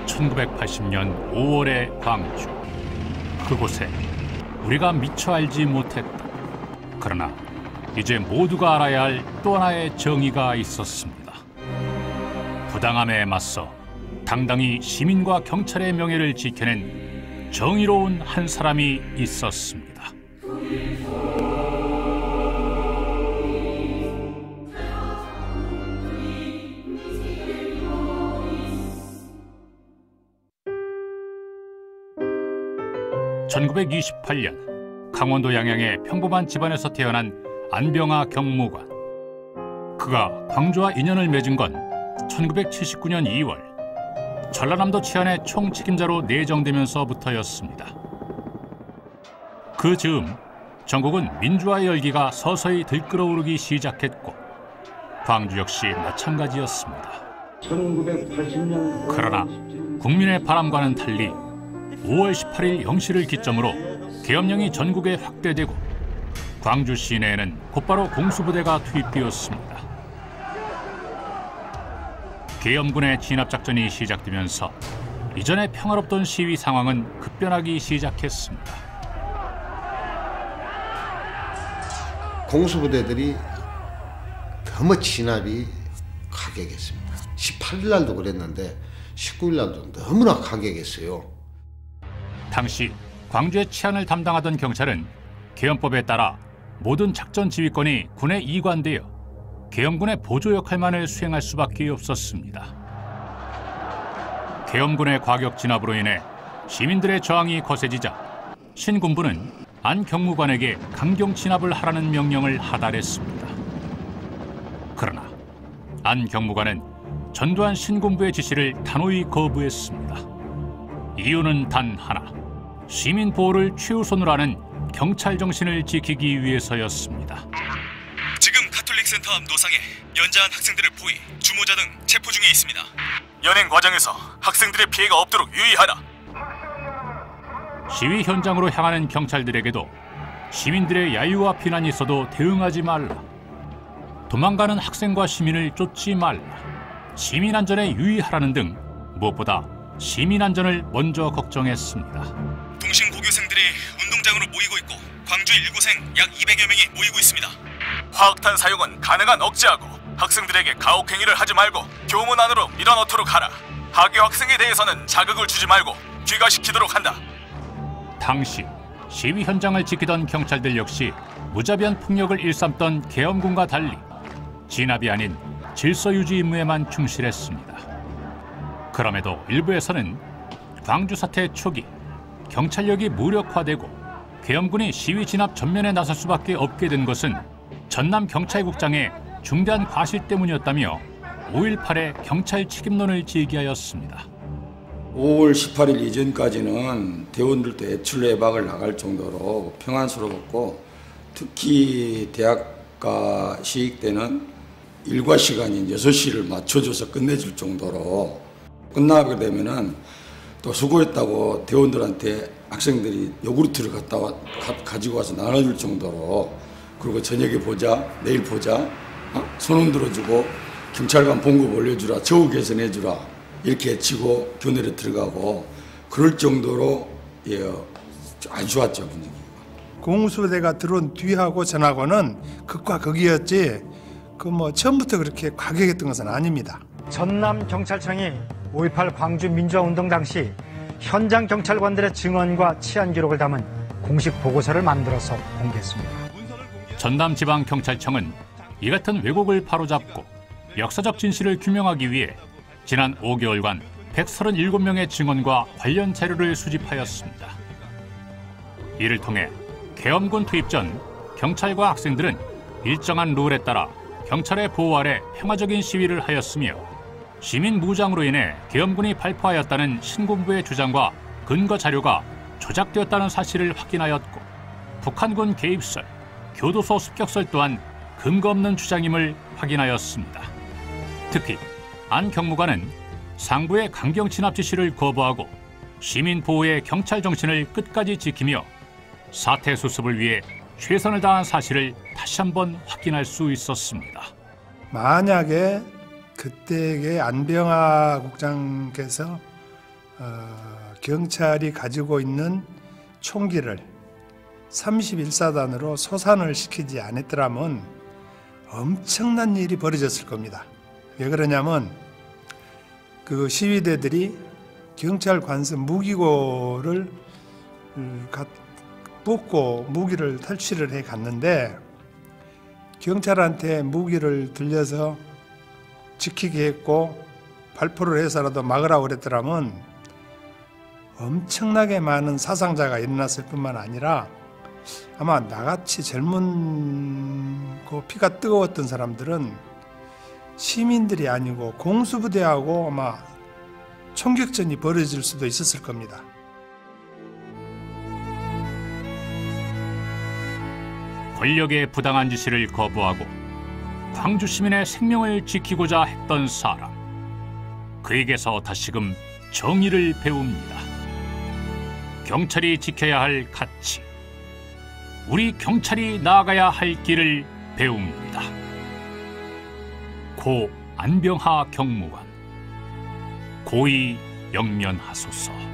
(1980년 5월의) 광주. 그곳에 우리가 미처 알지 못했다. 그러나 이제 모두가 알아야 할 또 하나의 정의가 있었습니다. 부당함에 맞서 당당히 시민과 경찰의 명예를 지켜낸 정의로운 한 사람이 있었습니다. (1928년) 강원도 양양의 평범한 집안에서 태어난 안병하 경무관. 그가 광주와 인연을 맺은 건 1979년 2월 전라남도 치안의 총책임자로 내정되면서부터였습니다. 그 즈음 전국은 민주화의 열기가 서서히 들끓어오르기 시작했고 광주 역시 마찬가지였습니다. 1980년 그러나 국민의 바람과는 달리 5월 18일 0시를 기점으로 계엄령이 전국에 확대되고 광주 시내에는 곧바로 공수부대가 투입되었습니다. 계엄군의 진압작전이 시작되면서 이전에 평화롭던 시위 상황은 급변하기 시작했습니다. 공수부대들이 너무 진압이 가격했습니다. 18일 날도 그랬는데 19일 날도 너무나 가격했어요. 당시 광주의 치안을 담당하던 경찰은 계엄법에 따라 모든 작전 지휘권이 군에 이관되어 계엄군의 보조 역할만을 수행할 수밖에 없었습니다. 계엄군의 과격 진압으로 인해 시민들의 저항이 거세지자 신군부는 안 경무관에게 강경 진압을 하라는 명령을 하달했습니다. 그러나 안 경무관은 전두환 신군부의 지시를 단호히 거부했습니다. 이유는 단 하나, 시민 보호를 최우선으로 하는 경찰 정신을 지키기 위해서였습니다. 지금 가톨릭센터 앞 노상에 연자한 학생들을 포위, 주모자 등 체포 중에 있습니다. 연행 과정에서 학생들의 피해가 없도록 유의하라. 시위 현장으로 향하는 경찰들에게도 시민들의 야유와 비난이 있어도 대응하지 말라. 도망가는 학생과 시민을 쫓지 말라. 시민 안전에 유의하라는 등 무엇보다 시민 안전을 먼저 걱정했습니다. 동신고교생들이 운동장으로 모이고 있고 광주 1구생 약 200여 명이 모이고 있습니다. 화학탄 사용은 가능한 억제하고 학생들에게 가혹행위를 하지 말고 교문 안으로 밀어넣도록 하라. 하교 학생에 대해서는 자극을 주지 말고 귀가시키도록 한다. 당시 시위 현장을 지키던 경찰들 역시 무자비한 폭력을 일삼던 계엄군과 달리 진압이 아닌 질서 유지 임무에만 충실했습니다. 그럼에도 일부에서는 광주 사태 초기 경찰력이 무력화되고 계엄군이 시위 진압 전면에 나설 수밖에 없게 된 것은 전남 경찰국장의 중대한 과실 때문이었다며 5.18의 경찰 책임론을 제기하였습니다. 5월 18일 이전까지는 대원들도 애출 외박을 나갈 정도로 평안스러웠고 특히 대학가 시익 때는 일과 시간인 6시를 맞춰줘서 끝내줄 정도로 끝나게 되면은 또 수고했다고 대원들한테 학생들이 요구르트를 가지고 와서 나눠줄 정도로 그리고 저녁에 보자, 내일 보자, 손 흔들어주고 경찰관 봉급 올려주라, 처우 개선해주라 이렇게 외치고 교내로 들어가고 그럴 정도로 아주 좋았죠, 분위기. 공수부대가 들어온 뒤하고 전하고는 극과 극이었지 처음부터 그렇게 과격했던 것은 아닙니다. 전남 경찰청이 5.18 광주 민주화운동 당시 현장 경찰관들의 증언과 치안 기록을 담은 공식 보고서를 만들어서 공개했습니다. 전남지방경찰청은 이 같은 왜곡을 바로잡고 역사적 진실을 규명하기 위해 지난 5개월간 137명의 증언과 관련 자료를 수집하였습니다. 이를 통해 계엄군 투입 전 경찰과 학생들은 일정한 룰에 따라 경찰의 보호 아래 평화적인 시위를 하였으며 시민 무장으로 인해 계엄군이 발포하였다는 신군부의 주장과 근거 자료가 조작되었다는 사실을 확인하였고 북한군 개입설, 교도소 습격설 또한 근거 없는 주장임을 확인하였습니다. 특히 안 경무관은 상부의 강경 진압 지시를 거부하고 시민 보호의 경찰 정신을 끝까지 지키며 사태 수습을 위해 최선을 다한 사실을 다시 한번 확인할 수 있었습니다. 만약에 그때의 안병하 국장께서 경찰이 가지고 있는 총기를 31사단으로 소산을 시키지 않았더라면 엄청난 일이 벌어졌을 겁니다. 왜 그러냐면 그 시위대들이 경찰 관서 무기고를 뽑고 무기를 탈취를 해 갔는데 경찰한테 무기를 들려서 지키게 했고 발포를 해서라도 막으라고 그랬더라면 엄청나게 많은 사상자가 일어났을 뿐만 아니라 아마 나같이 젊은고 피가 뜨거웠던 사람들은 시민들이 아니고 공수부대하고 아마 총격전이 벌어질 수도 있었을 겁니다. 권력의 부당한 지시를 거부하고 광주 시민의 생명을 지키고자 했던 사람, 그에게서 다시금 정의를 배웁니다. 경찰이 지켜야 할 가치, 우리 경찰이 나아가야 할 길을 배웁니다. 고 안병하 경무관, 고의 영면하소서.